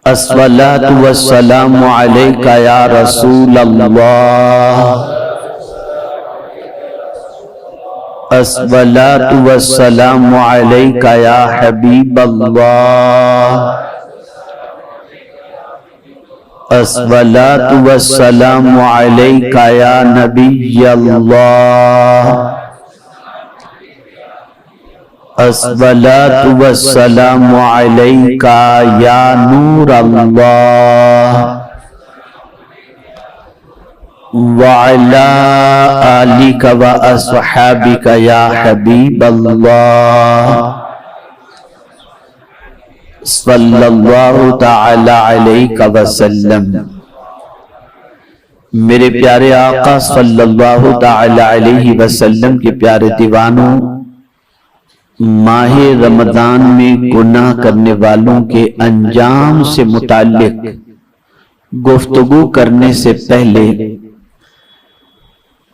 الصلاۃ والسلام علیک یا رسول اللہ، الصلاۃ والسلام علیک یا حبیب اللہ، الصلاۃ والسلام علیک یا نبی اللہ، الصلاۃ والسلام علیک یا نور اللہ، وعلی آلک واصحابک یا حبیب اللہ، صلی اللہ تعالی علیہ وسلم۔ میرے پیارے آقا صلی اللہ تعالی علیہ وسلم کے پیارے دیوانوں، ماہ رمضان میں گناہ کرنے والوں کے انجام سے متعلق گفتگو کرنے سے پہلے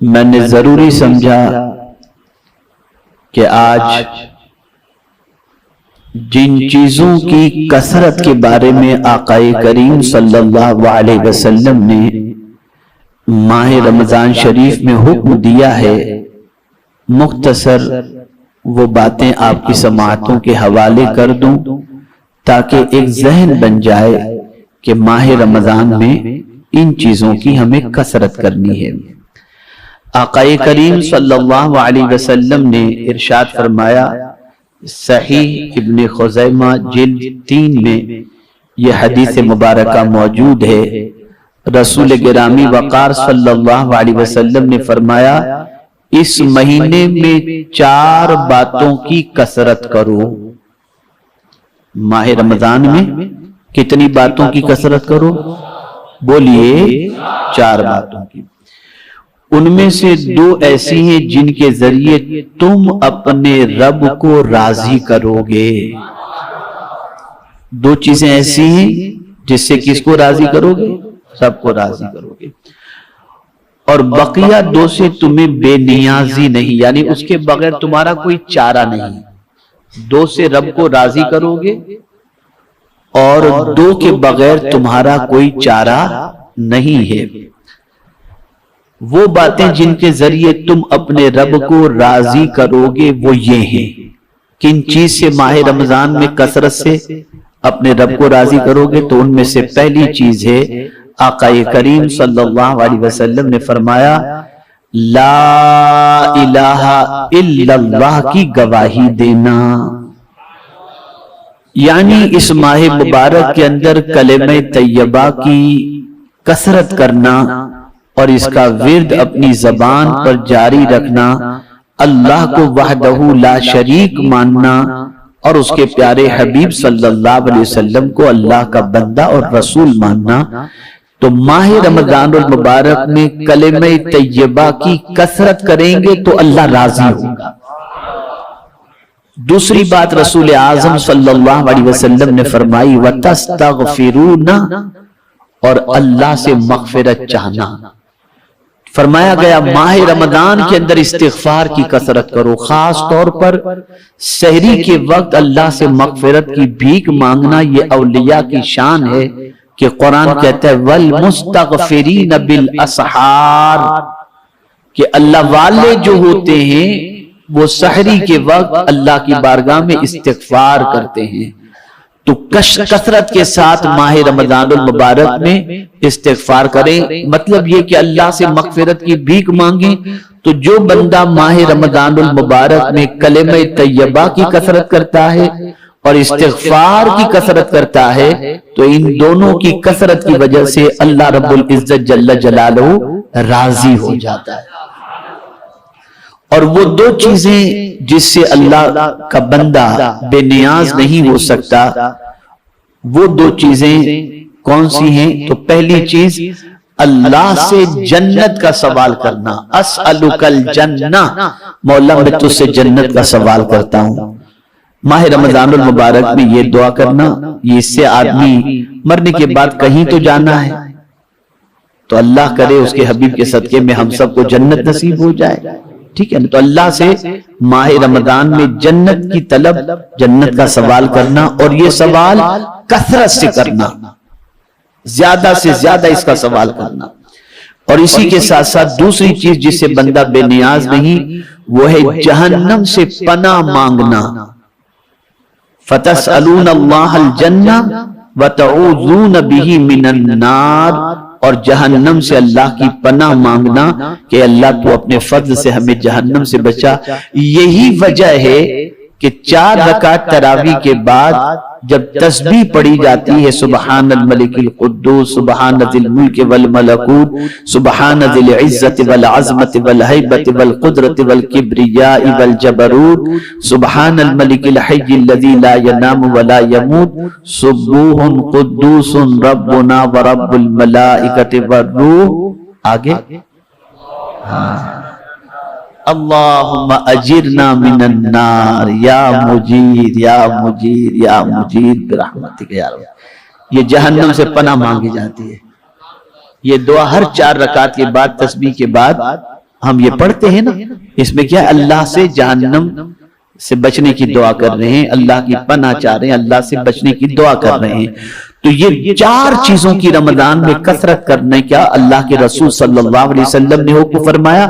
میں نے ضروری سمجھا کہ آج جن چیزوں کی کثرت کے بارے میں آقا کریم صلی اللہ علیہ وسلم نے ماہ رمضان شریف میں حکم دیا ہے، مختصر وہ باتیں آپ کی سماعتوں کے حوالے کر دوں تاکہ ایک ذہن بن جائے کہ ماہ رمضان میں ان چیزوں کی ہمیں کثرت کرنی ہے۔ آقا کریم صلی اللہ علیہ وسلم نے ارشاد فرمایا، صحیح ابن خزیمہ جلد 3 میں یہ حدیث مبارکہ موجود ہے، رسول گرامی وقار صلی اللہ علیہ وسلم نے فرمایا، اس مہینے میں 4 باتوں کی کثرت کرو۔ ماہ رمضان میں کتنی باتوں کی کثرت کرو؟ بولیے 4 باتوں کی۔ ان میں سے 2 ایسی ہیں جن کے ذریعے تم اپنے رب کو راضی کرو گے۔ 2 چیزیں ایسی ہیں جس سے کس کو راضی کرو گے؟ سب کو راضی کرو گے۔ اور بقیہ 2 سے تمہیں بے نیازی نہیں، یعنی اس کے بغیر تمہارا کوئی چارہ نہیں۔ 2 سے رب کو راضی کرو گے اور 2 کے بغیر تمہارا کوئی چارہ نہیں ہے۔ وہ باتیں جن کے ذریعے تم اپنے رب کو راضی کرو گے وہ یہ ہیں۔ کن چیز سے ماہ رمضان میں کثرت سے اپنے رب کو راضی کرو گے؟ تو ان میں سے پہلی چیز ہے، آقا کریم صلی اللہ علیہ وسلم نے فرمایا، لا الہ الا اللہ کی گواہی دینا، یعنی اس ماہ مبارک کے اندر کلمہ طیبہ کی کثرت کرنا اور اس کا ورد اپنی زبان پر جاری رکھنا، اللہ کو وحدہ لا شریک ماننا اور اس کے پیارے حبیب صلی اللہ علیہ وسلم کو اللہ کا بندہ اور رسول ماننا۔ تو ماہ رمضان المبارک میں کلمہ طیبہ کی کثرت کریں گے تو اللہ راضی ہوگا۔ دوسری بات رسول اعظم صلی اللہ علیہ وسلم نے فرمائی، وَتَسْتَغْفِرُونَ، اور اللہ سے مغفرت چاہنا۔ فرمایا گیا ماہ رمضان کے اندر استغفار کی کثرت کرو، خاص طور پر سحری کے وقت اللہ سے مغفرت کی بھیک مانگنا۔ یہ اولیاء کی شان ہے کہ قرآن کہتا ہے وَالْمُسْتَغْفِرِينَ بِالْأَسْحَارِ، کہ اللہ والے جو ہوتے ہیں وہ سحری کے وقت اللہ کی بارگاہ میں استغفار کرتے ہیں۔ تو کثرت کے ساتھ ماہ رمضان المبارک میں استغفار کریں، مطلب یہ کہ اللہ سے مغفرت کی بھیک مانگیں۔ تو جو بندہ ماہ رمضان المبارک میں کلمہ طیبہ کی کثرت کرتا ہے اور استغفار کی کثرت کرتا ہے تو ان دونوں کی کثرت کی وجہ سے اللہ رب العزت جل جلالہ راضی ہو جاتا ہے۔ اور وہ 2 چیزیں جس سے اللہ کا بندہ بے نیاز نہیں ہو سکتا، وہ 2 چیزیں کون سی ہیں؟ تو پہلی چیز اللہ سے جنت کا سوال کرنا، اسألک الجنہ، مولا میں تجھ سے جنت کا سوال کرتا ہوں۔ ماہ رمضان المبارک میں یہ دعا کرنا، یہ اس سے آدمی مرنے کے بعد کہیں تو جانا ہے، تو اللہ کرے اس کے حبیب کے صدقے میں ہم سب کو جنت نصیب ہو جائے، ٹھیک ہے نا؟ تو اللہ سے ماہ رمضان میں جنت کی طلب، جنت کا سوال کرنا، اور یہ سوال کثرت سے کرنا۔ زیادہ سے زیادہ اس کا سوال کرنا. اور اسی کے ساتھ ساتھ دوسری چیز جس سے بندہ بے نیاز نہیں وہ ہے جہنم سے پناہ مانگنا. فَتَسْأَلُونَ اللَّهَ الْجَنَّةَ وَتَعُوذُونَ بِهِ مِنَ النَّارِ. اور جہنم سے اللہ کی پناہ مانگنا کہ اللہ تو اپنے فضل سے ہمیں جہنم سے بچا. یہی وجہ ہے کہ 4 رکعت تراویح کے بعد جب تسبیح پڑھی جاتی ہے سبحان الملک القدوس سبحان ذی الملک والملکوت سبحان ذی العزت والعظمت والہیبت والقدرت والکبریاء والجبروت سبحان الملک الحی الذی لا ینام ولا یموت سبوح قدوس ربنا ورب الملائکۃ والروح. آگے اللہم اجرنا من النار یا مجیر یا مجیر یا مجیر برحمتک یا رب. یہ جہنم سے پناہ مانگی جاتی ہے. یہ دعا ہر 4 رکعت کے بعد تسبیح کے بعد ہم یہ پڑھتے ہیں نا. اس میں کیا ہے اللہ سے جہنم سے بچنے کی دعا کر رہے ہیں, اللہ کی پناہ چاہ رہے ہیں, اللہ سے بچنے کی دعا کر رہے ہیں. تو یہ 4 چیزوں کی رمضان میں کثرت کرنے کا اللہ کے رسول صلی اللہ علیہ وسلم نے حکم فرمایا.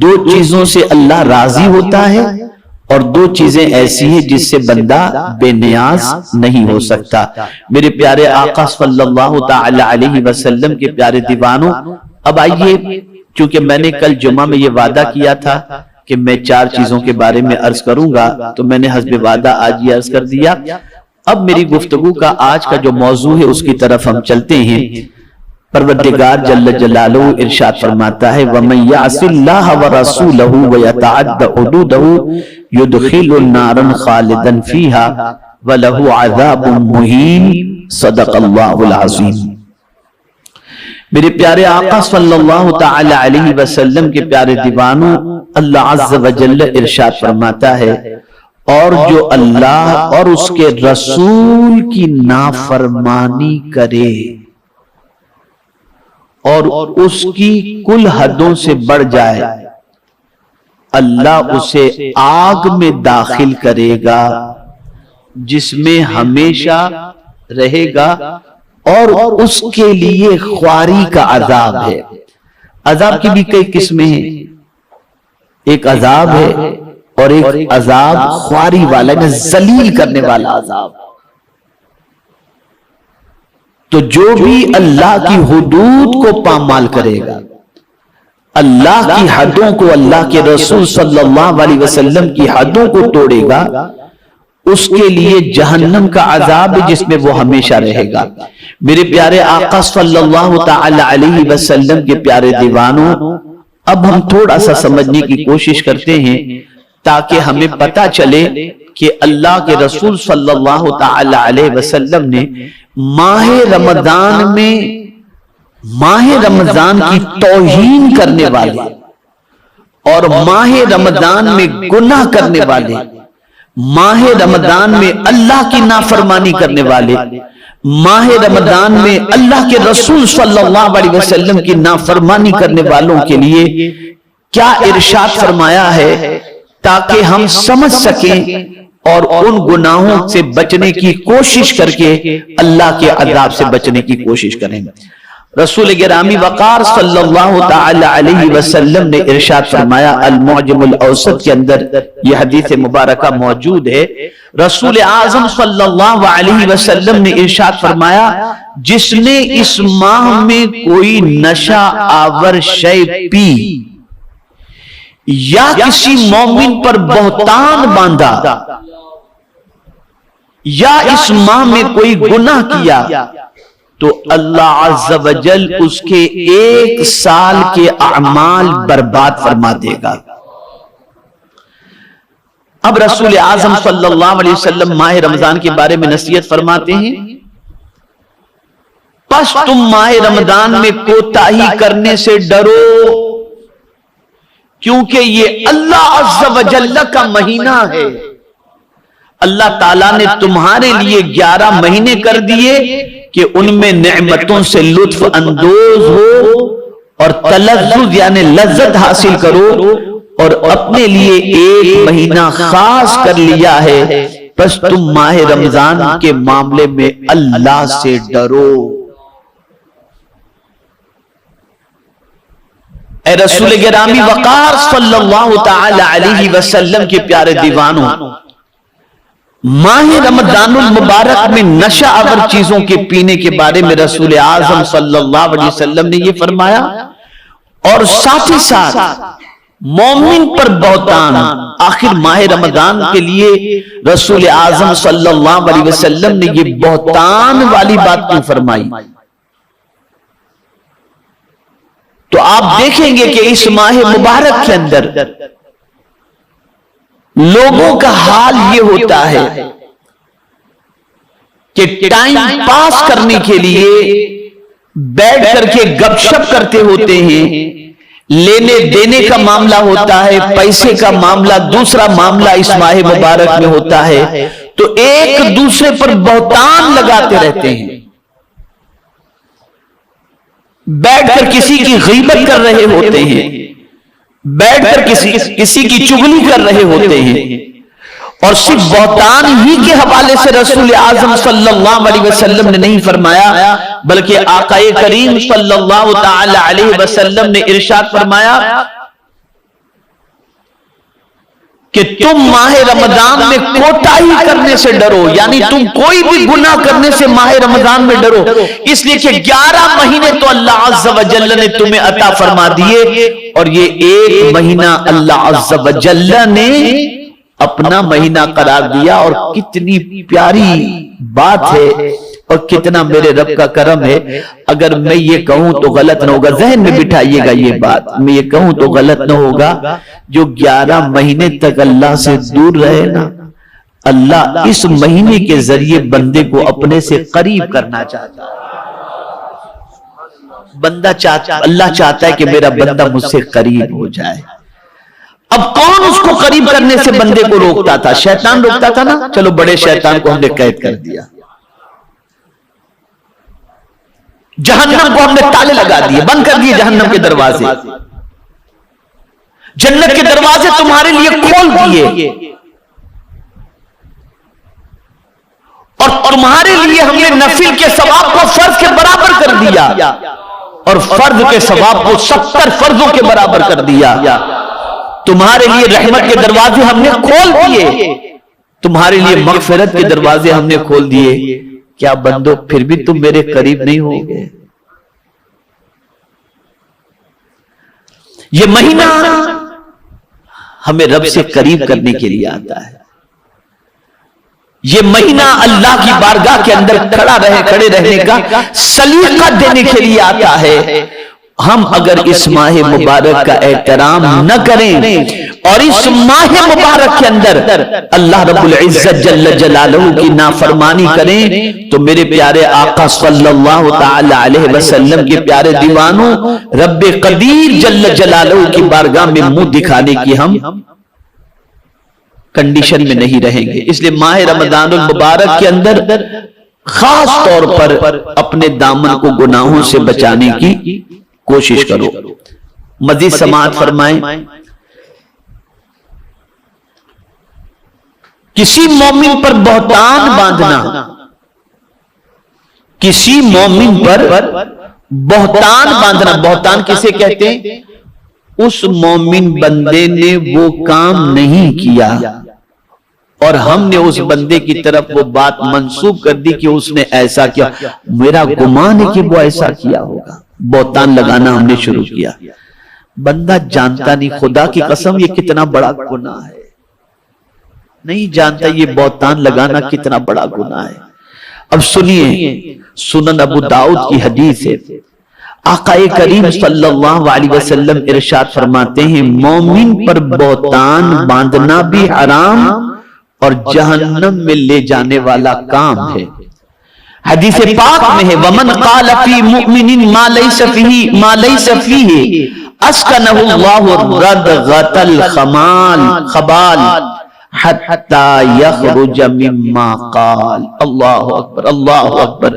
2 چیزوں سے اللہ راضی ہوتا ہے اور 2 چیزیں ایسی ہیں جس سے بندہ بے نیاز نہیں ہو سکتا. میرے پیارے آقا صلی اللہ تعالی علیہ وسلم کے پیارے دیوانوں, اب آئیے, چونکہ میں نے کل جمعہ میں یہ وعدہ کیا تھا کہ میں 4 چیزوں کے بارے میں عرض کروں گا, تو میں نے حسب وعدہ آج یہ عرض کر دیا. اب میری گفتگو کا آج کا جو موضوع ہے اس کی طرف ہم چلتے ہیں. پروردگار جل جلالہ ارشاد فرماتا ہے وَمَن يَعْصِ اللَّهَ وَرَسُولَهُ وَيَتَعَدَّ حُدُودَهُ يُدْخِلْهُ نَارًا خَالِدًا فِيهَا وَلَهُ عَذَابٌ مُهِينٌ. صدق اللہ العظیم. میرے پیارے آقا صلی اللہ تعالی علیہ وسلم کے پیارے دیوانوں, اللہ عز و جل ارشاد فرماتا ہے اور جو اللہ اور اس کے رسول کی نافرمانی کرے اور اس کی کل حدوں سے بڑھ جائے, اللہ اسے آگ میں داخل کرے گا جس میں ہمیشہ رہے گا اور اس کے لیے خواری کا عذاب ہے. عذاب کی بھی کئی قسمیں ہیں. ایک عذاب ہے اور ایک عذاب خواری والا, ذلیل کرنے والا عذاب. تو جو بھی اللہ کی حدود کو پامال کرے گا, اللہ کی حدوں کو, اللہ کے رسول صلی اللہ علیہ وسلم کی حدوں کو توڑے گا, اس کے لیے جہنم کا عذاب ہے جس میں وہ ہمیشہ رہے گا. میرے پیارے آقا صلی اللہ تعالی علیہ وسلم کے پیارے دیوانوں, اب ہم تھوڑا سا سمجھنے کی کوشش کرتے ہیں تاکہ ہمیں پتا چلے کہ اللہ کے رسول صلی اللہ تعالی علیہ وسلم نے ماہ رمضان کی توہین کرنے والے اور ماہ رمضان میں گناہ کرنے والے, ماہ رمضان میں اللہ کی نافرمانی کرنے والے, ماہ رمضان میں اللہ کے رسول صلی اللہ علیہ وسلم کی نافرمانی کرنے والوں کے لیے کیا ارشاد فرمایا ہے تاکہ ہم سمجھ سکیں اور ان گناہوں سے بچنے کی کوشش کر کے اللہ کے عذاب سے بچنے کی کوشش کریں. رسول گرامی وقار صلی اللہ تعالی علیہ وسلم نے ارشاد فرمایا, المعجم الاوسط کے اندر یہ حدیث مبارکہ موجود ہے. رسول اعظم صلی اللہ علیہ وسلم نے ارشاد فرمایا, جس نے اس ماہ میں کوئی نشہ آور شے پی یا کسی مومن پر بہتان باندھا یا اس ماہ میں کوئی گناہ کیا تو اللہ عز و جل اس کے 1 سال کے اعمال برباد فرما دے گا. اب رسول اعظم صلی اللہ علیہ وسلم ماہ رمضان کے بارے میں نصیحت فرماتے ہیں, پس تم ماہ رمضان میں کوتاہی کرنے سے ڈرو کیونکہ یہ اللہ عز و جل کا مہینہ ہے. اللہ تعالیٰ نے تمہارے لیے 11 مہینے کر دیے کہ ان میں نعمتوں سے لطف اندوز ہو اور تلذذ یعنی لذت حاصل کرو, اور اپنے لیے 1 مہینہ خاص کر لیا ہے. بس تم ماہ رمضان کے معاملے میں اللہ سے ڈرو. اے رسول گرامی وقار صلی اللہ تعالی علیہ وسلم کے پیارے دیوانوں، ماہ رمضان المبارک میں نشہ آور چیزوں کے پینے کے بارے میں رسول اعظم صلی اللہ علیہ وسلم نے یہ فرمایا، اور ساتھ ہی ساتھ مومن پر بہتان۔ آخر ماہ رمضان کے لیے رسول اعظم صلی اللہ علیہ وسلم نے یہ بہتان والی بات کیوں فرمائی؟ تو آپ دیکھیں گے کہ اس ماہ مبارک کے اندر لوگوں کا حال یہ ہوتا ہے کہ ٹائم پاس کرنے کے لیے بیٹھ کر کے گپ شپ کرتے ہوتے ہیں، لینے دینے کا معاملہ ہوتا ہے، پیسے کا معاملہ، دوسرا معاملہ اس ماہ مبارک میں ہوتا ہے، تو ایک دوسرے پر بہتان لگاتے رہتے ہیں، بیٹھ کر کسی کی غیبت کر رہے ہوتے ہیں، بیٹھ کر کسی کی چغلی کر رہے ہوتے ہیں، اور صرف بہتان ہی کے حوالے سے رسول اعظم صلی اللہ علیہ وسلم نے نہیں فرمایا، بلکہ آقا کریم صلی اللہ تعالی علیہ وسلم نے ارشاد فرمایا کہ تم ماہ رمضان میں کوتاہی کرنے سے ڈرو، یعنی تم کوئی بھی گناہ کرنے سے ماہ رمضان میں ڈرو، اس لیے کہ 11 مہینے تو اللہ عز و جل نے تمہیں عطا فرما دیے، اور یہ ایک مہینہ اللہ عز و جل نے اپنا مہینہ قرار دیا۔ اور کتنی پیاری بات ہے اور کتنا میرے رب کا کرم ہے۔ اگر میں یہ کہوں تو غلط نہ ہوگا، ذہن میں بٹھائیے گا یہ بات، میں یہ کہوں تو غلط نہ ہوگا، جو 11 مہینے تک اللہ سے دور رہے نا، اللہ اس مہینے کے ذریعے بندے کو اپنے سے قریب کرنا چاہتا ہے۔ اللہ چاہتا ہے کہ میرا بندہ مجھ سے قریب ہو جائے۔ اب کون اس کو قریب کرنے سے بندے کو روکتا تھا؟ شیطان روکتا تھا نا۔ چلو بڑے شیطان کو ہم نے قید کر دیا، جہنم کو ہم نے تالے لگا دیے، بند کر دیے جہنم کے دروازے، جنت کے دروازے تمہارے لیے کھول دیے، اور تمہارے لیے ہم نے نفل کے ثواب کو فرض کے برابر کر دیا، اور فرض کے ثواب کو 70 فرضوں کے برابر کر دیا۔ تمہارے لیے رحمت کے دروازے ہم نے کھول دیے، تمہارے لیے مغفرت کے دروازے ہم نے کھول دیے۔ کیا بندو پھر بھی تم میرے قریب نہیں ہوگے؟ یہ مہینہ ہمیں رب سے قریب کرنے کے لیے آتا ہے، یہ مہینہ اللہ کی بارگاہ کے اندر کھڑے رہنے کا سلیقہ دینے کے لیے آتا ہے۔ ہم اگر اس ماہ مبارک کا احترام نہ کریں اور اس ماہ مبارک کے اندر اللہ رب العزت جل جلالہ کی نافرمانی کریں، تو میرے پیارے آقا صلی اللہ تعالی علیہ وسلم کے پیارے دیوانوں، رب قدیر جل جلالہ کی بارگاہ میں منہ دکھانے کی ہم کنڈیشن میں نہیں رہیں گے۔ اس لیے ماہ رمضان المبارک کے اندر خاص طور پر اپنے دامن کو گناہوں سے بچانے کی کوشش کرو۔ مزید سماعت فرمائیں۔ کسی مومن پر بہتان باندھنا، کسی مومن پر بہتان باندھنا، بہتان کسے کہتے ہیں؟ اس مومن بندے نے وہ کام نہیں کیا اور ہم نے اس بندے کی طرف وہ بات منسوب کر دی کہ اس نے ایسا کیا، میرا گمان ہے کہ وہ ایسا کیا ہوگا، بہتان لگانا ہم نے شروع کیا۔ بندہ جانتا نہیں، خدا کی قسم یہ کتنا بڑا گناہ ہے، نہیں جانتا یہ بہتان لگانا کتنا بڑا گناہ ہے۔ اب سنیے، سنن ابو داؤد کی حدیث ہے، آقا کریم صلی اللہ علیہ وسلم ارشاد فرماتے ہیں، مومن پر بہتان باندھنا بھی حرام اور جہنم میں لے جانے والا کام ہے۔ حدیث پاک میں ہے، وَمَنْ قَالَ فِي مُؤْمِنٍ مَا لَيْسَ فِيهِ أَسْكَنَهُ اللَّهُ رَدْغَةَ الْخَبَالِ حَتَّى يَخْرُجَ مِمَّا قَالَ۔ اللہ اکبر، اللہ اکبر۔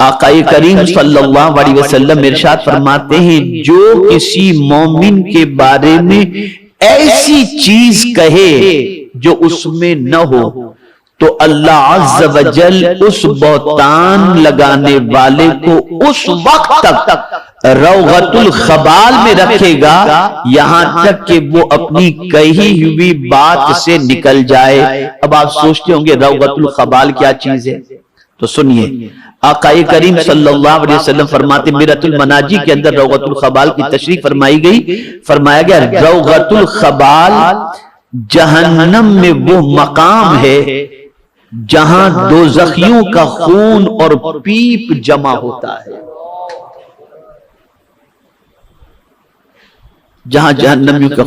آقا کریم صلی اللہ علیہ وسلم ارشاد فرماتے ہیں، جو کسی مومن کے بارے میں ایسی چیز کہے جو اس میں نہ ہو، تو اللہ عز و جل اس بہتان لگانے والے کو اس وقت تک روغت الخبال میں رکھے گا یہاں تک کہ وہ اپنی کہی ہوئی بات سے نکل جائے۔ اب آپ سوچتے ہوں گے روغت الخبال کیا چیز ہے، تو سنیے، آقا کریم صلی اللہ علیہ وسلم فرماتے میرۃ المناجی کے اندر روغت الخبال کی تشریح فرمائی گئی، فرمایا گیا روغت الخبال جہنم میں وہ مقام ہے جہاں دوزخیوں کا خون اور پیپ جمع ہوتا ہے، جہاں جہنمیوں کا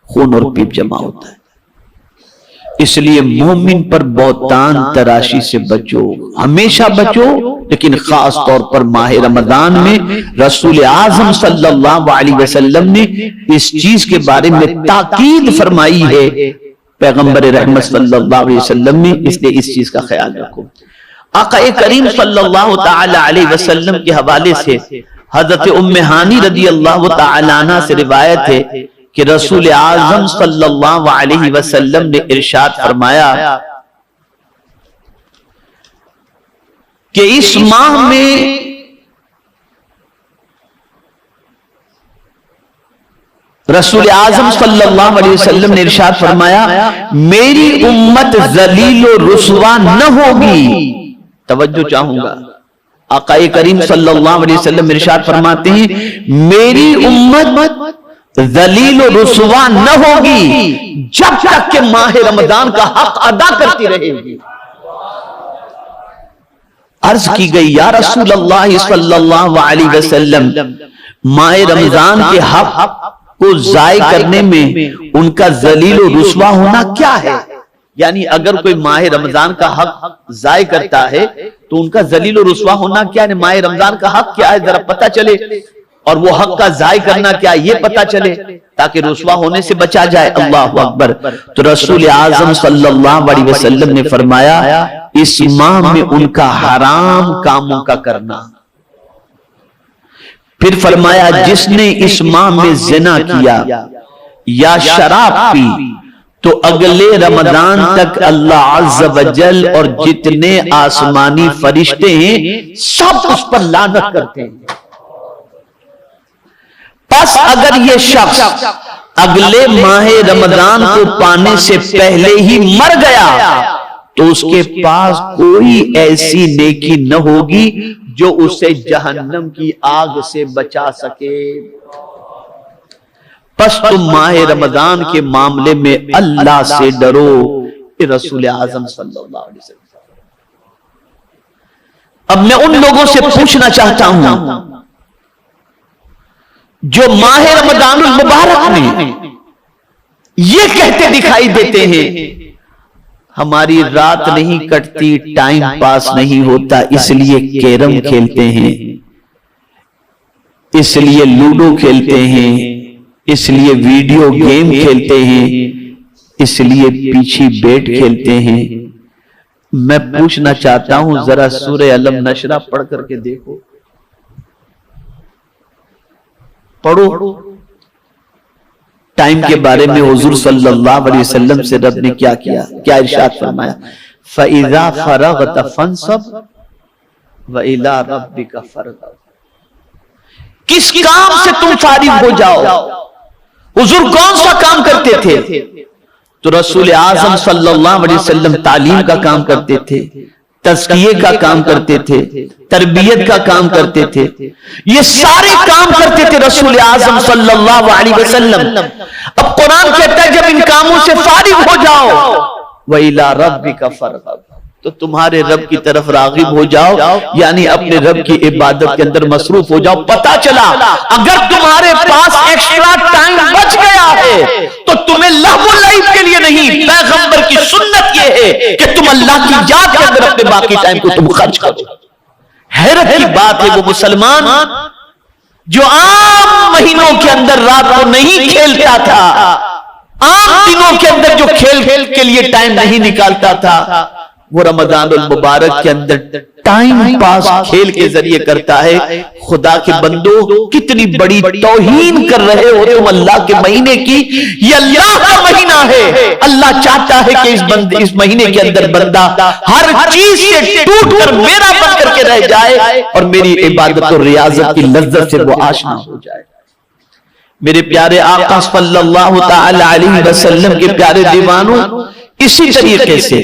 خون اور پیپ جمع ہوتا ہے۔ اس لیے مومن پر بہتان تراشی سے بچو، ہمیشہ بچو، لیکن خاص طور پر ماہ رمضان میں رسول اعظم صلی اللہ علیہ وسلم نے اس چیز کے بارے میں تاکید فرمائی ہے، پیغمبر رحمت صلی اللہ علیہ وسلم نے، اس لیے اس چیز کا خیال رکھو۔ آقا کریم صلی اللہ تعالی علیہ وسلم کے حوالے سے حضرت ام ہانی رضی اللہ تعالی عنہ سے روایت ہے کہ رسول اعظم صلی اللہ علیہ وسلم نے ارشاد فرمایا کہ اس ماہ میں رسول اعظم صلی اللہ علیہ وسلم نے ارشاد فرمایا میری امت ذلیل و رسوا نہ ہوگی۔ توجہ چاہوں گا، آقا کریم صلی اللہ علیہ وسلم ارشاد فرماتے ہیں میری امت ذلیل و رسوا نہ ہوگی جب تک کہ ماہ رمضان کا حق ادا کرتی رہے گی۔ عرض کی گئی یا رسول اللہ صلی اللہ علیہ وسلم، ماہ رمضان کے حق کو ضائع کرنے میں ان کا ذلیل و رسوا ہونا کیا ہے؟ یعنی اگر کوئی ماہ رمضان کا حق ضائع کرتا ہے تو ان کا ذلیل و رسوا ہونا کیا ہے؟ ماہ رمضان کا حق کیا ہے ذرا پتہ چلے، اور وہ حق کا ضائع کرنا کیا یہ پتہ چلے تاکہ رسوا ہونے سے بچا جائے۔ اللہ اکبر۔ تو رسول اعظم صلی اللہ علیہ وسلم نے فرمایا اس ماہ میں ان کا حرام کاموں کا کرنا، پھر فرمایا جس نے اس ماہ میں زنا کیا یا شراب پی تو اگلے رمضان تک اللہ عز و جل اور جتنے آسمانی فرشتے ہیں سب اس پر لعنت کرتے ہیں۔ پس اگر یہ شخص اگلے ماہ رمضان کو پانے سے پہلے ہی مر گیا تو اس کے پاس کوئی ایسی نیکی نہ ہوگی جو اسے جہنم کی آگ سے بچا سکے۔ پس تم ماہ رمضان کے معاملے میں اللہ سے ڈرو، رسول اعظم صلی اللہ علیہ وسلم۔ اب میں ان لوگوں سے پوچھنا چاہتا ہوں جو ماہ رمضان المبارک میں یہ کہتے دکھائی دیتے ہیں ہماری رات نہیں کٹتی، ٹائم پاس نہیں ہوتا، اس لیے کیرم کھیلتے ہیں، اس لیے لوڈو کھیلتے ہیں، اس لیے ویڈیو گیم کھیلتے ہیں، اس لیے پیچھے بیٹ کھیلتے ہیں۔ میں پوچھنا چاہتا ہوں ذرا سورہ علم نشرہ پڑھ کر کے دیکھو، پڑھو ٹائم کے بارے میں حضور صلی اللہ علیہ وسلم سے رب نے کیا کیا، کیا ارشاد فرمایا فَإِذَا فَرَغْتَ فَانْصَبْ وَإِلَىٰ رَبِّكَ فَارْغَب۔ کس کام سے تم فارغ ہو جاؤ؟ حضور کون سا کام کرتے تھے؟ تو رسول اعظم صلی اللہ علیہ وسلم تعلیم کا کام کرتے تھے، تزکیے کا کام کرتے تھے، تربیت کا کام کرتے تھے، یہ سارے کام کرتے تھے رسول اعظم صلی اللہ علیہ وسلم۔ اب قرآن کہتا ہے جب ان کاموں سے فارغ ہو جاؤ وَإِلَىٰ رَبِّكَ فَارْغَب، تو تمہارے رب کی طرف راغب ہو جاؤ، یعنی اپنے رب کی عبادت کے اندر مصروف ہو جاؤ۔ پتہ چلا اگر تمہارے پاس ایکسٹرا ٹائم بچ گیا ہے تو تمہیں لہو لعب کے لیے نہیں، پیغمبر کی سنت یہ ہے کہ تم اللہ کی یاد کے اندر اپنے باقی ٹائم کو تم خرچ کرو۔ حیرت کی بات ہے وہ مسلمان جو عام مہینوں کے اندر رات کو نہیں کھیلتا تھا، عام دنوں کے اندر جو کھیل کے لیے ٹائم نہیں نکالتا تھا، وہ رمضان المبارک کے اندر ٹائم پاس کھیل کے ذریعے کرتا ہے. خدا کے بندو کتنی بڑی توہین کر رہے ہو تم اللہ کے مہینے کی. یہ اللہ کا مہینہ ہے. اللہ چاہتا ہے کہ اس مہینے کے اندر بندہ ہر چیز سے ٹوٹ کر میرا بن کر کے رہ جائے اور میری عبادت اور ریاضت کی لذت سے وہ آشنا ہو جائے. میرے پیارے آقا صلی اللہ تعالی علیہ وسلم کے پیارے دیوانوں اسی طریقے سے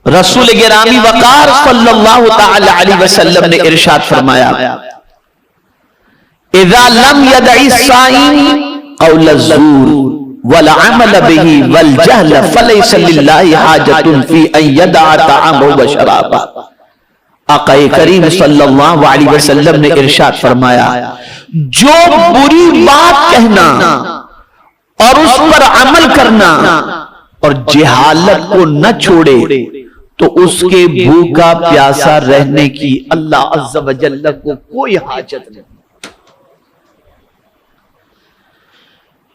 رسول گرامی وقار صلی اللہ تعالی علیہ وسلم نے ارشاد فرمایا اذا لم يدع الصائم قول الزور والعمل به والجهل فليس لله حاجة في ان يدع طعامه وشرابه. آقا کریم صلی اللہ علیہ وسلم نے ارشاد فرمایا جو بری بات کہنا اور اس پر عمل کرنا اور جہالت کو نہ چھوڑے تو اس کے بھوکا پیاسا رہنے کی اللہ عز و جل کو کوئی حاجت نہیں.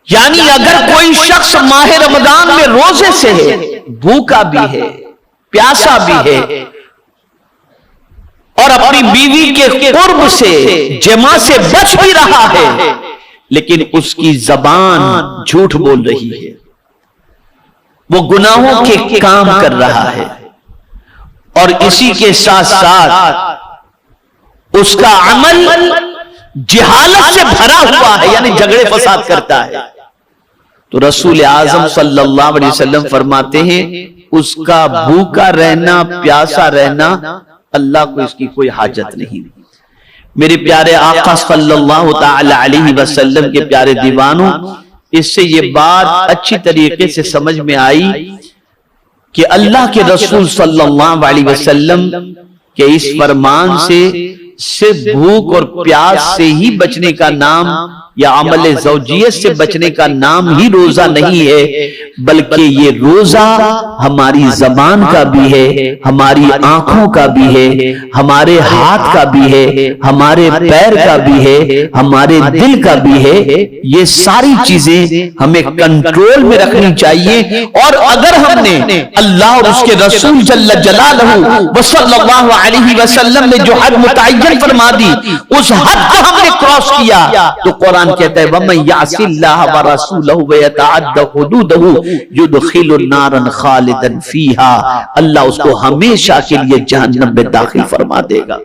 یعنی اگر کوئی شخص ماہ رمضان میں روزے سے ہے, بھوکا بھی ہے, پیاسا بھی ہے اور اپنی بیوی کے قرب سے جماع سے بچ بھی رہا ہے, لیکن اس کی زبان جھوٹ بول رہی ہے, وہ گناہوں کے کام کر رہا ہے اور اسی کے ساتھ ساتھ اس کا عمل جہالت سے بھرا ہوا ہے, یعنی جھگڑے فساد کرتا ہے, تو رسول اعظم صلی اللہ علیہ وسلم فرماتے ہیں اس کا بھوکا رہنا پیاسا رہنا اللہ کو اس کی کوئی حاجت نہیں. میرے پیارے آقا صلی اللہ تعالی علیہ وسلم کے پیارے دیوانوں اس سے یہ بات اچھی طریقے سے سمجھ میں آئی کہ اللہ کے رسول صلی اللہ علیہ وسلم کے اس فرمان سے صرف بھوک اور پیاس سے ہی بچنے کا نام یا عمل زوجیت سے بچنے کا نام ہی روزہ نہیں ہے, بلکہ یہ روزہ ہماری زبان کا بھی ہے, ہماری آنکھوں کا بھی ہے, ہمارے ہاتھ کا بھی ہے, ہمارے پیر کا بھی ہے, ہمارے دل کا بھی ہے. یہ ساری چیزیں ہمیں کنٹرول میں رکھنی چاہیے. اور اگر ہم نے اللہ اور اس کے رسول جل جلالہ صلی اللہ علیہ وسلم نے جو حد متعین فرما دی اس حد کو ہم نے کراس کیا تو قرآن کہتا ہے وَمَن يَعْصِ اللَّهَ وَرَسُولَهُ وَيَتَعَدَّ حُدُودَهُ يُدْخِلُ نَارًا خَالِدًا فِيهَا, اللہ اس کو ہمیشہ کے لیے جہنم میں داخل فرما دے گا.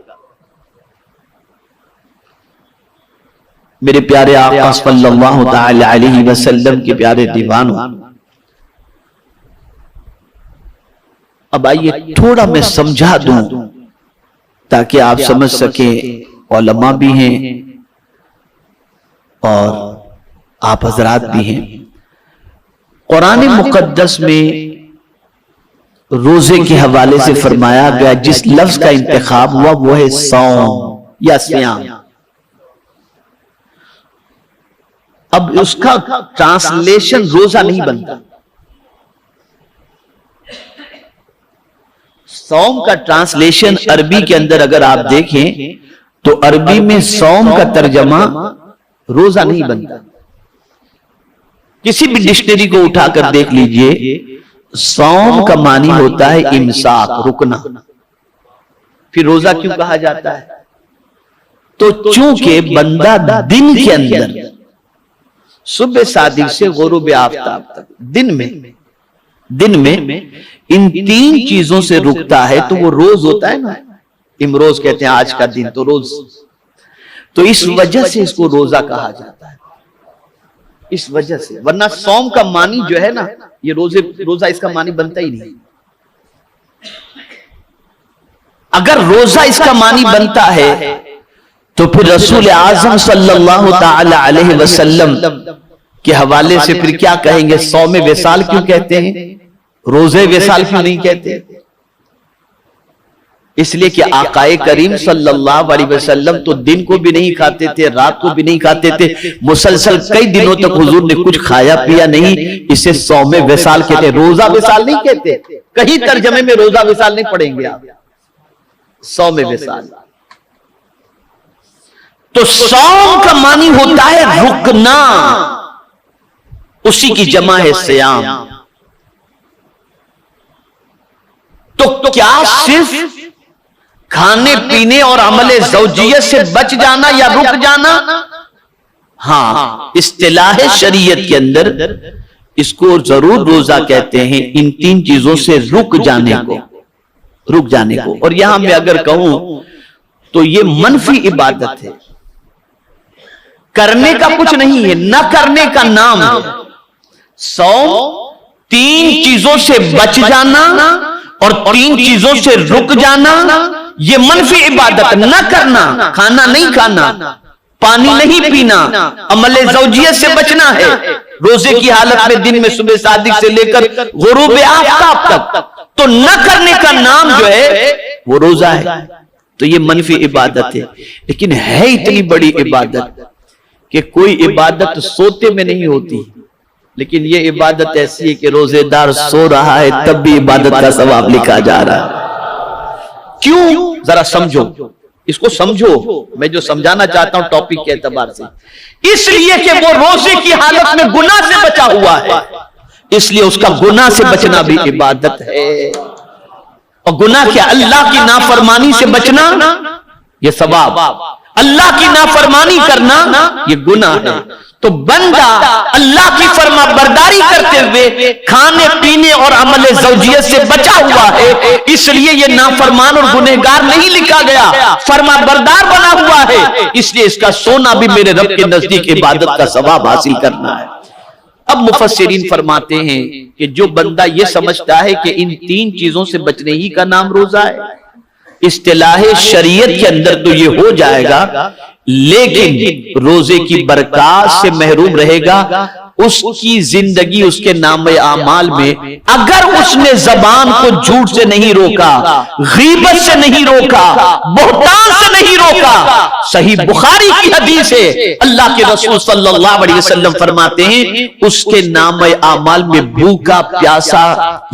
میرے پیارے آقا صلی اللہ تعالی علیہ وسلم کے پیارے دیوانوں, اب آئیے تھوڑا میں سمجھا دوں تاکہ آپ سمجھ سکیں. علماء بھی ہیں اور آپ حضرات بھی ہیں. قرآن مقدس میں روزے کے حوالے سے فرمایا گیا جس لفظ کا انتخاب ہوا وہ ہے صوم یا صیام. اب اس کا ٹرانسلیشن روزہ نہیں بنتا. صوم کا ٹرانسلیشن عربی کے اندر اگر آپ دیکھیں تو عربی میں صوم کا ترجمہ روزہ نہیں بنتا. کسی بھی ڈکشنری کو اٹھا کر دیکھ لیجئے, صوم کا معنی ہوتا ہے امساک, رکنا. پھر روزہ کیوں کہا جاتا ہے؟ تو چونکہ بندہ دن کے اندر صبح صادق سے غروب آفتاب تک دن میں ان تین چیزوں سے رکتا ہے تو وہ روز ہوتا ہے نا. امروز کہتے ہیں آج کا دن, تو روز. تو اس وجہ سے اس کو روزہ کہا جاتا ہے, اس وجہ سے. ورنہ صوم کا معنی جو ہے نا یہ روزہ اس کا معنی بنتا ہی نہیں. اگر روزہ اس کا معنی بنتا ہے تو پھر رسول اعظم صلی اللہ تعالی علیہ وسلم کے حوالے سے پھر کیا کہیں گے؟ صوم وصال کیوں کہتے ہیں, روزے وصال کیوں نہیں کہتے؟ اس لیے کہ آقا کریم صلی اللہ علیہ وسلم تو دن کو بھی نہیں کھاتے تھے, رات کو بھی نہیں کھاتے تھے, مسلسل کئی دنوں تک حضور نے کچھ کھایا پیا نہیں. اسے صوم وصال کہتے ہیں, روزہ وصال نہیں کہتے. کہیں ترجمے میں روزہ وصال نہیں پڑھیں گے آپ, صوم وصال. تو صوم کا معنی ہوتا ہے رکنا, اسی کی جمع ہے صیام. تو کیا صرف کھانے پینے اور عمل زوجیت سے بچ جانا یا رک جانا؟ ہاں، اصطلاح شریعت کے اندر اس کو ضرور روزہ کہتے ہیں، ان تین چیزوں سے رک جانے کو۔ اور یہاں میں اگر کہوں تو یہ منفی عبادت ہے، کرنے کا کچھ نہیں ہے، نہ کرنے کا نام ہے۔ صوم تین چیزوں سے بچ جانا اور تین چیزوں سے رک جانا، یہ منفی عبادت، نہ کرنا، کھانا نہیں کھانا، پانی نہیں پینا، عمل زوجیت سے بچنا ہے روزے کی حالت میں، دن میں صبح صادق سے لے کر غروب آفتاب تک، تو نہ کرنے کا نام جو ہے وہ روزہ ہے۔ تو یہ منفی عبادت ہے، لیکن ہے اتنی بڑی عبادت کہ کوئی عبادت سوتے میں نہیں ہوتی، لیکن یہ عبادت ایسی ہے کہ روزے دار سو رہا ہے تب بھی عبادت کا ثواب لکھا جا رہا ہے۔ کیوں؟ ذرا سمجھو، اس کو سمجھو، میں جو سمجھانا چاہتا ہوں ٹاپک کے اعتبار سے، اس لیے کہ وہ روزے کی حالت میں گناہ سے بچا ہوا ہے، اس لیے اس کا گناہ سے بچنا بھی عبادت ہے۔ اور گناہ کیا؟ اللہ کی نافرمانی سے بچنا یہ ثواب، اللہ کی نافرمانی کرنا یہ گناہ ہے۔ تو بندہ اللہ کی فرما برداری کرتے ہوئے کھانے پینے اور عمل زوجیت سے بچا ہوا ہے، اس لیے یہ نافرمان اور گنہگار نہیں لکھا گیا، فرما بردار بنا ہوا ہے، اس لیے اس کا سونا بھی میرے رب کے نزدیک عبادت کا ثواب حاصل کرنا ہے۔ اب مفسرین فرماتے ہیں کہ جو بندہ یہ سمجھتا ہے کہ ان تین چیزوں سے بچنے ہی کا نام روزہ ہے، اصطلاح شریعت کے اندر تو یہ ہو جائے گا، لیکن روزے کی برکات سے محروم رہے گا، اس کی زندگی اس کے نام اعمال میں اگر اس نے زبان کو جھوٹ سے نہیں روکا، غیبت سے نہیں روکا، بہتان سے نہیں روکا۔ صحیح بخاری کی حدیث ہے، اللہ کے رسول صلی اللہ علیہ وسلم فرماتے ہیں اس کے نام اعمال میں بھوکا پیاسا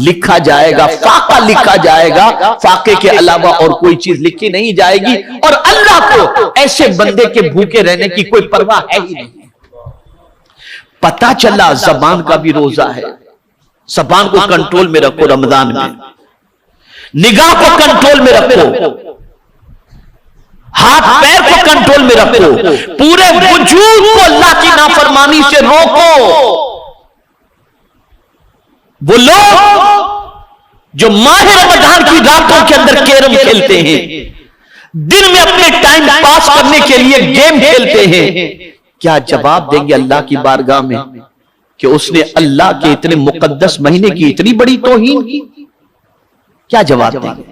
لکھا جائے گا، فاقہ لکھا جائے گا، فاقے کے علاوہ اور کوئی چیز لکھی نہیں جائے گی، اور اللہ کو ایسے بندے کے بھوکے رہنے کی کوئی پرواہ ہے ہی نہیں۔ پتا چلا زبان کا بھی روزہ ہے، زبان کو کنٹرول میں رکھو رمضان میں، نگاہ کو کنٹرول میں رکھو، ہاتھ پیر کو کنٹرول میں رکھو، پورے وجود کو اللہ کی نافرمانی سے روکو۔ وہ لوگ جو ماہ رمضان کی راتوں کے اندر کیرم کھیلتے ہیں، دن میں اپنے ٹائم پاس کرنے کے لیے گیم کھیلتے ہیں، کیا جواب دیں گے اللہ کی بارگاہ میں کہ اس نے اللہ کے اتنے مقدس مہینے کی اتنی بڑی توہین کی؟ کیا جواب دیں گے؟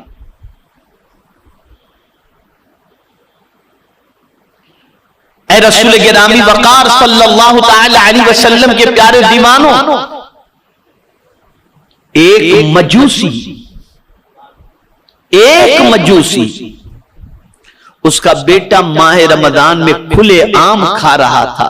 اے رسول گرامی وقار صلی اللہ تعالی علیہ وسلم کے پیارے دیوانوں، ایک مجوسی اس کا بیٹا ماہ رمضان میں کھلے عام کھا رہا تھا،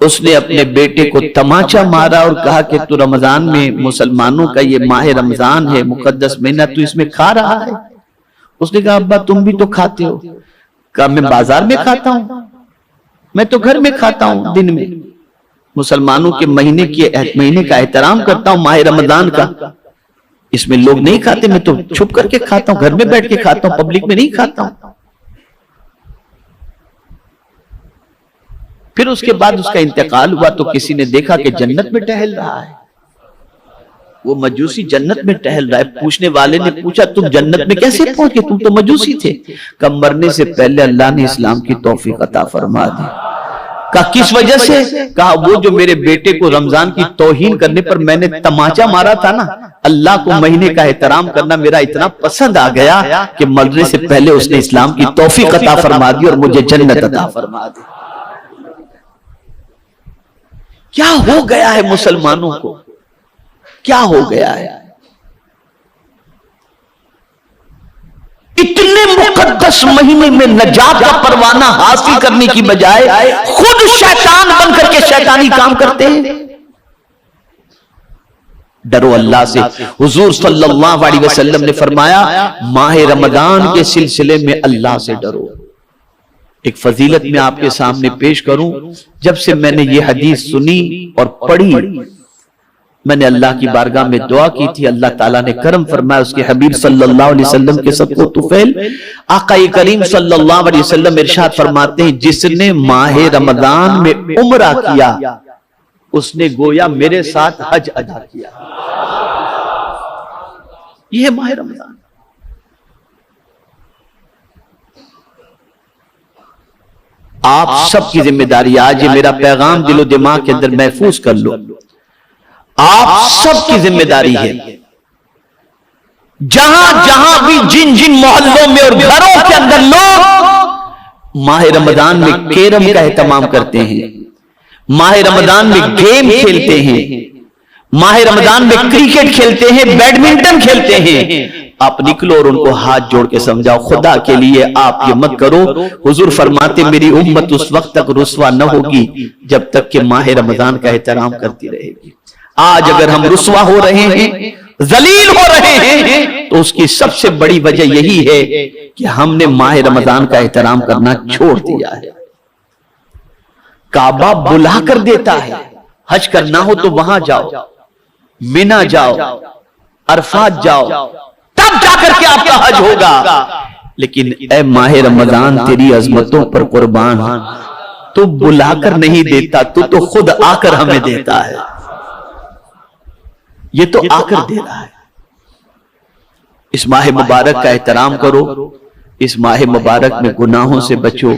اس نے اپنے بیٹے کو تماچا مارا اور کہا کہ تو رمضان میں مسلمانوں کا یہ ماہ رمضان ہے، مقدس مہینہ، تو اس میں کھا رہا ہے؟ اس نے کہا ابا تم بھی تو کھاتے ہو۔ کہا میں بازار میں کھاتا ہوں، میں تو گھر میں کھاتا ہوں، دن میں مسلمانوں کے مہینے کا احترام کرتا ہوں، ماہ رمضان کا، اس میں لوگ نہیں کھاتے، میں تو چھپ کر کے کھاتا ہوں، گھر میں بیٹھ کے کھاتا ہوں، پبلک میں نہیں کھاتا ہوں۔ پھر اس کے بعد اس کا انتقال ہوا تو کسی نے دیکھا کہ جنت میں ٹہل رہا ہے، وہ مجوسی جنت میں ٹہل رہا ہے۔ پوچھنے والے نے پوچھا تم جنت میں کیسے پہنچ گئے، تم تو مجوسی تھے؟ کہا مرنے سے پہلے اللہ نے اسلام کی توفیق عطا فرما دی۔ کہا کس وجہ سے؟ کہا وہ جو میرے بیٹے کو رمضان کی توہین کرنے پر میں نے تماچا مارا تھا نا، اللہ کو مہینے کا احترام کرنا میرا اتنا پسند آ گیا کہ مرنے سے پہلے اس نے اسلام کی توفیق عطا فرما دی اور مجھے جنت عطا فرما دی۔ کیا ہو گیا ہے مسلمانوں کو، کیا ہو گیا ہے؟ اتنے مقدس مہینے میں نجات کا پروانہ حاصل کرنے کی بجائے خود شیطان بن کر کے شیطانی کام کرتے ہیں۔ ڈرو اللہ سے۔ حضور صلی اللہ علیہ وسلم نے فرمایا ماہ رمضان کے سلسلے میں اللہ سے ڈرو۔ ایک فضیلت میں آپ کے سامنے پیش کروں، جب سے میں نے یہ حدیث سنی اور پڑھی، میں نے اللہ کی بارگاہ میں دعا کی تھی، اللہ تعالیٰ نے کرم فرمایا، اس کے حبیب صلی اللہ علیہ وسلم کے صدقہ طفیل آقا کریم صلی اللہ علیہ وسلم ارشاد فرماتے ہیں جس نے ماہ رمضان میں عمرہ کیا اس نے گویا میرے ساتھ حج ادا کیا۔ یہ ہے ماہ رمضان۔ آپ سب کی ذمہ داری، آج یہ میرا پیغام دل و دماغ کے اندر محفوظ کر لو، آپ سب کی ذمہ داری ہے، جہاں جہاں بھی جن جن محلوں میں اور گھروں کے اندر لوگ ماہ رمضان میں کیرم کا اہتمام کرتے ہیں، ماہ رمضان میں گیم کھیلتے ہیں، ماہ رمضان میں کرکٹ کھیلتے ہیں، بیڈمنٹن کھیلتے ہیں، آپ نکلو اور ان کو ہاتھ جوڑ کے سمجھاؤ خدا کے لیے آپ یہ مت کرو۔ حضور فرماتے میری امت اس وقت تک رسوا نہ ہوگی جب تک کہ ماہ رمضان کا احترام کرتی رہے گی۔ آج اگر ہم رسوا ہو رہے ہیں، ذلیل ہو رہے ہیں، تو اس کی سب سے بڑی وجہ یہی ہے کہ ہم نے ماہ رمضان کا احترام کرنا چھوڑ دیا ہے۔ کعبہ بلا کر دیتا ہے، حج کرنا ہو تو وہاں جاؤ، مینا جاؤ، عرفات جاؤ، تب جا کر کے آپ کا حج ہوگا۔ لیکن اے ماہ رمضان تیری عظمتوں پر قربان، تو بلا کر نہیں دیتا، تو خود آ کر ہمیں دیتا ہے، یہ تو آ کر دے رہا ہے۔ اس ماہ مبارک کا احترام کرو، اس ماہ مبارک میں گناہوں سے بچو،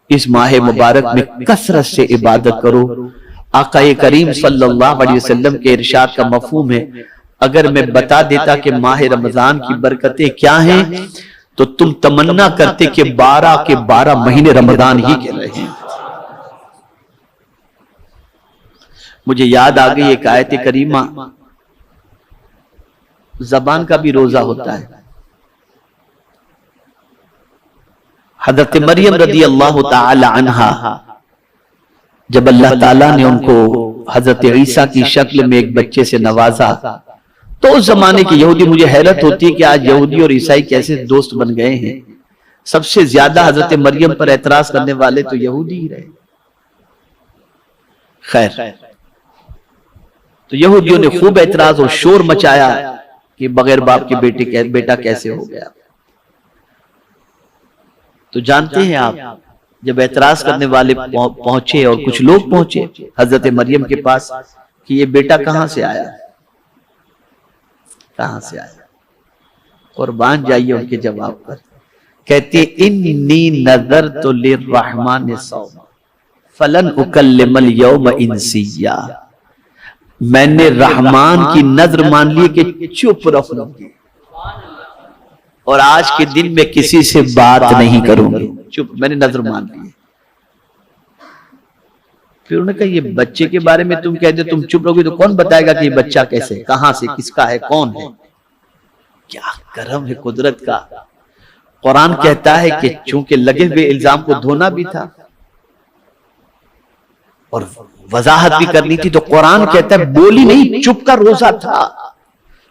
اس ماہ مبارک میں کثرت سے عبادت کرو۔ آقا کریم صلی اللہ علیہ وسلم کے ارشاد کا مفہوم ہے، اگر میں بتا دیتا کہ ماہ رمضان کی برکتیں کیا ہیں تو تم تمنا کرتے کہ 12 کے 12 مہینے رمضان ہی کے رہے ہیں۔ مجھے یاد آ گئی ایک آیت کریمہ، زبان کا بھی روزہ ہوتا ہے۔ حضرت مریم رضی اللہ تعالی عنہا جب اللہ تعالیٰ نے ان کو حضرت عیسیٰ کی شکل میں ایک بچے سے نوازا تو اس زمانے کے یہودی، مجھے حیرت ہوتی ہے کہ آج یہودی اور عیسائی کیسے دوست بن گئے ہیں۔ سب سے زیادہ حضرت مریم پر اعتراض کرنے والے تو یہودی ہی رہے۔ خیر، تو یہودیوں نے خوب اعتراض اور شور مچایا کہ بغیر باپ کے بیٹا کیسے ہو گیا۔ تو جانتے ہیں آپ، جب اعتراض کرنے والے پہنچے اور کچھ لوگ پہنچے حضرت مریم کے پاس کہ یہ بیٹا کہاں سے آیا، کہاں سے آیا، قربان جائیے ان کے جواب پر۔ کہتے انی نذرت للرحمن صوما فلن اکلم اليوم انسیا، میں نے رحمان کی نذر مان لی کہ چپ رہوں گی اور آج کے دن میں کسی سے بات نہیں کروں گی، چپ، میں نے نذر مان لی۔ پھر انہوں نے کہا یہ بچے کے بارے میں تم کہتے تم چپ رہو گی تو کون بتائے گا کہ یہ بچہ کیسے، کہاں سے، کس کا ہے، کون ہے؟ کیا کرم ہے قدرت کا۔ قرآن کہتا ہے کہ چونکہ لگے ہوئے الزام کو دھونا بھی تھا اور وضاحت بھی کرنی تھی، تو قرآن کہتا ہے بولی نہیں، چپ کا روزہ تھا،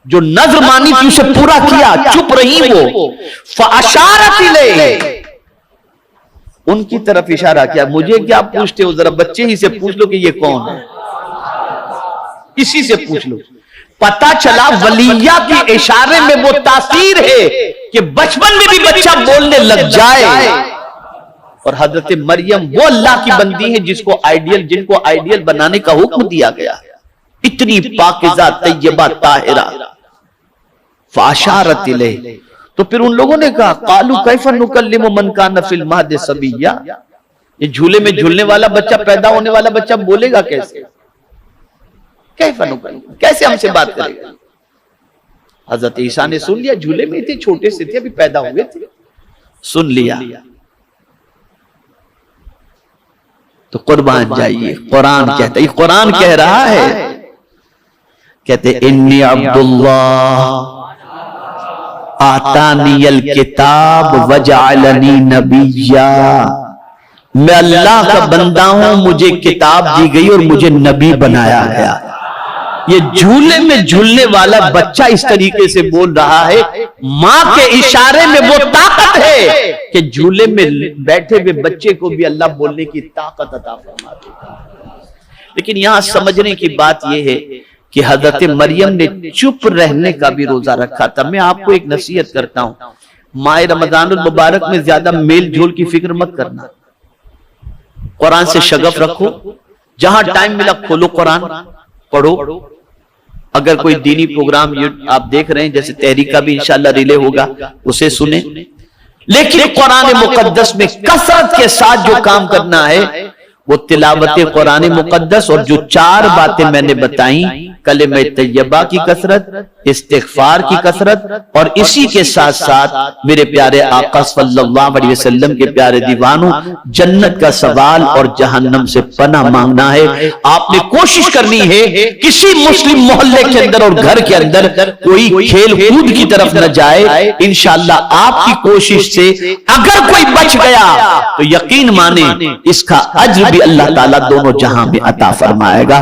جو نظر مانی تھی اسے پورا کیا، چپ رہی وہ۔ فَأَشَارَتْ إِلَيْهِ، ان کی طرف اشارہ کیا۔ مجھے کیا پوچھتے ہو، ذرا بچے ہی سے پوچھ لو کہ یہ کون ہے، اسی سے پوچھ لو۔ پتہ چلا ولیہ کے اشارے میں وہ تاثیر ہے کہ بچپن میں بھی بچہ بولنے لگ جائے۔ اور حضرت مریم وہ اللہ کی بندی ہے جن کو آئیڈیل بنانے کا حکم دیا گیا، اتنی پاکیزہ طیبہ طاہرہ۔ فَأَشَارَتْ إِلَيْهِ، تو پھر ان لوگوں نے کہا قَالُوا كَيْفَ نُكَلِّمُ مَنْ كَانَ فِي الْمَهْدِ صَبِيًّا، یہ جھولے میں جھولنے والا بچہ، پیدا ہونے والا بچہ بولے گا کیسے؟ کیف نکلم، کیسے ہم سے بات کرے گا؟ حضرت عیسیٰ نے سن لیا، جھولے میں تھے، چھوٹے سے تھے، ابھی پیدا ہوئے تھے، سن لیا۔ تو قربان جائیے، قرآن کہتا ہے، یہ قرآن کہہ رہا ہے، کہتے انی عبداللہ آتانی الکتاب وجعلنی نبیّا، میں اللہ کا بندہ ہوں، مجھے کتاب دی گئی اور مجھے نبی بنایا گیا۔ یہ جھولے میں جھولنے والا بچہ اس طریقے سے بول رہا ہے، ماں کے اشارے میں وہ طاقت ہے کہ جھولے میں بیٹھے ہوئے بچے کو بھی اللہ بولنے کی طاقت عطا فرما دیتا ہے۔ لیکن یہاں سمجھنے کی بات یہ ہے کہ حضرت مریم نے چپ رہنے کا بھی روزہ رکھا تھا۔ میں آپ کو ایک نصیحت کرتا ہوں، ماہ رمضان المبارک میں زیادہ میل جھول کی فکر مت کرنا، قرآن سے شغف رکھو، جہاں ٹائم ملا کھولو قرآن پڑھو۔ اگر کوئی دینی پروگرام آپ دیکھ رہے ہیں جیسے تحریک کا بھی انشاءاللہ ریلے ہوگا، اسے سنیں، لیکن قرآن مقدس میں کثرت کے ساتھ جو کام کرنا ہے وہ تلاوت قرآن مقدس، اور جو 4 باتیں میں نے بتائیں، کلمہ طیبہ کی کثرت، استغفار کی کثرت، اور اسی کے ساتھ ساتھ میرے پیارے آقا صلی اللہ علیہ وسلم کے پیارے دیوانوں، جنت کا سوال اور جہنم سے پناہ مانگنا ہے۔ آپ نے کوشش کرنی ہے کسی مسلم محلے کے اندر اور گھر کے اندر کوئی کھیل کود کی طرف نہ جائے۔ انشاءاللہ آپ کی کوشش سے اگر کوئی بچ گیا تو یقین مانیں اس کا اجر بھی اللہ تعالیٰ دونوں جہاں میں عطا فرمائے گا۔